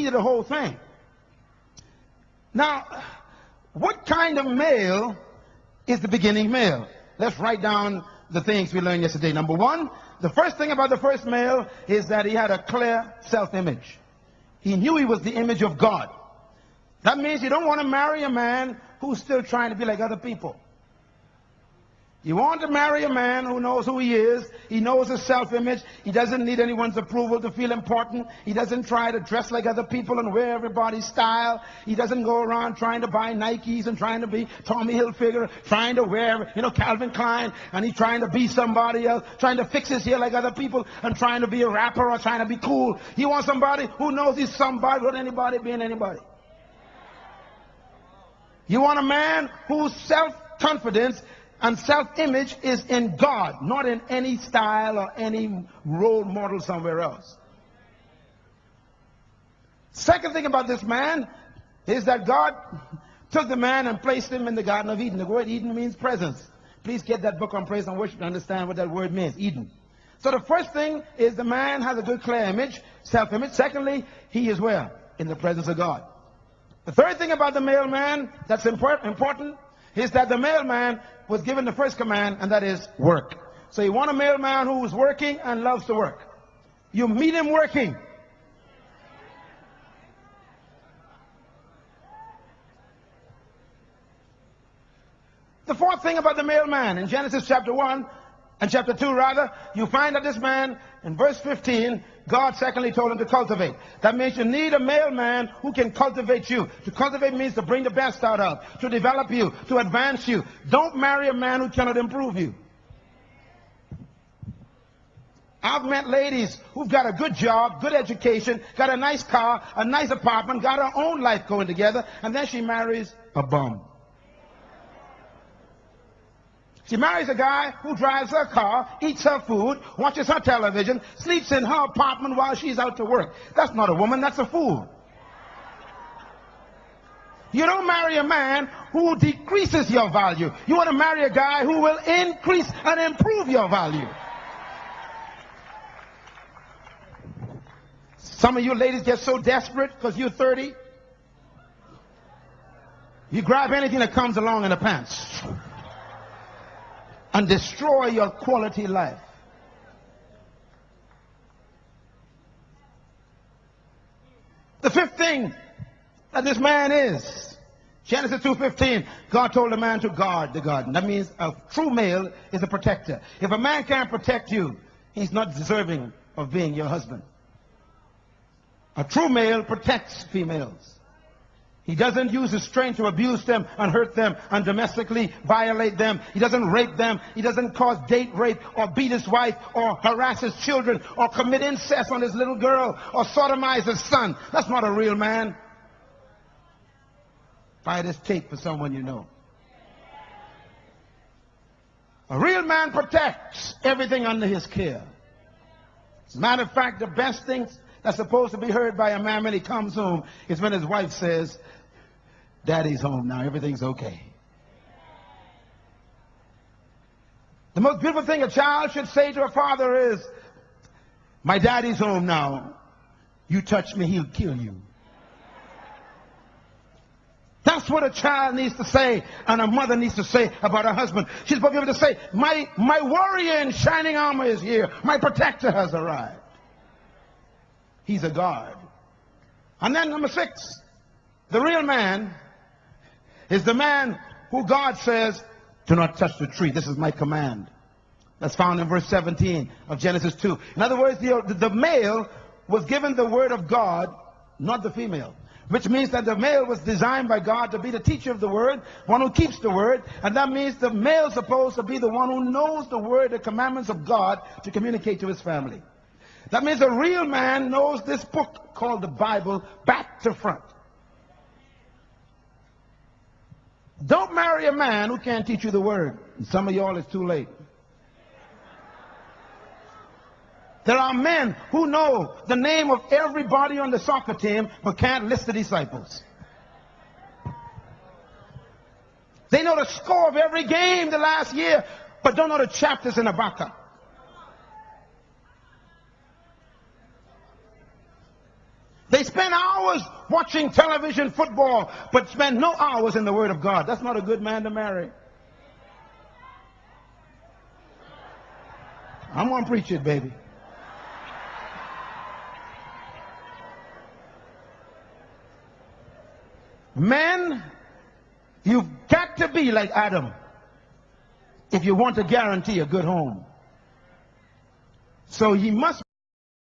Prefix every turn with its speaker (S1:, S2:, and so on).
S1: key to the whole thing. Now, what kind of male is the beginning male? Let's write down the things we learned yesterday. Number one, the first thing about the first male is that he had a clear self-image. He knew he was the image of God. That means you don't want to marry a man who's still trying to be like other people. You want to marry a man who knows who he is. He knows his self-image. He doesn't need anyone's approval to feel important. He doesn't try to dress like other people and wear everybody's style. He doesn't go around trying to buy Nikes and trying to be Tommy Hilfiger, trying to wear, Calvin Klein, and he's trying to be somebody else, trying to fix his hair like other people, and trying to be a rapper or trying to be cool. He wants somebody who knows he's somebody without anybody being anybody. You want a man whose self-confidence and self-image is in God, not in any style or any role model somewhere else. Second thing about this man is that God took the man and placed him in the Garden of Eden. The word Eden means presence. Please get that book on praise and worship to understand what that word means, Eden. So the first thing is the man has a good clear image, self-image. Secondly, he is where? In the presence of God. The third thing about the male man that's important is that the male man was given the first command, and that is work. So you want a male man who is working and loves to work. You meet him working. The fourth thing about the male man, in Genesis chapter 1 and chapter 2 rather, you find that this man, in verse 15, God secondly told him to cultivate. That means you need a male man who can cultivate you. To cultivate means to bring the best out of, to develop you, to advance you. Don't marry a man who cannot improve you. I've met ladies who've got a good job, good education, got a nice car, a nice apartment, got her own life going together, and then she marries a bum. She marries a guy who drives her car, eats her food, watches her television, sleeps in her apartment while she's out to work. That's not a woman, that's a fool. You don't marry a man who decreases your value. You want to marry a guy who will increase and improve your value. Some of you ladies get so desperate because you're 30. You grab anything that comes along in the pants and destroy your quality life. The fifth thing that this man is, Genesis 2:15, God told the man to guard the garden. That means a true male is a protector. If a man can't protect you, he's not deserving of being your husband. A true male protects females. He doesn't use his strength to abuse them and hurt them and domestically violate them. He doesn't rape them. He doesn't cause date rape or beat his wife or harass his children or commit incest on his little girl or sodomize his son. That's not a real man. Buy this tape for someone you know. A real man protects everything under his care. As a matter of fact, the best things that's supposed to be heard by a man when he comes home is when his wife says, "Daddy's home now, everything's okay." The most beautiful thing a child should say to a father is, "My daddy's home now. You touch me, he'll kill you." That's what a child needs to say, and a mother needs to say about her husband. She's supposed to be able to say, my warrior in shining armor is here. My protector has arrived. He's a guard. And then number 6, the real man is the man who God says, "Do not touch the tree. This is my command." That's found in verse 17 of Genesis 2. In other words, the male was given the word of God, not the female. Which means that the male was designed by God to be the teacher of the word, one who keeps the word. And that means the male is supposed to be the one who knows the word, the commandments of God, to communicate to his family. That means a real man knows this book called the Bible back to front. Don't marry a man who can't teach you the word. And some of y'all, it's too late. There are men who know the name of everybody on the soccer team but can't list the disciples. They know the score of every game the last year but don't know the chapters in Habakkuk. They spend hours watching television, football, but spend no hours in the Word of God. That's not a good man to marry. I'm going to preach it, baby. Men, you've got to be like Adam if you want to guarantee a good home. So ye must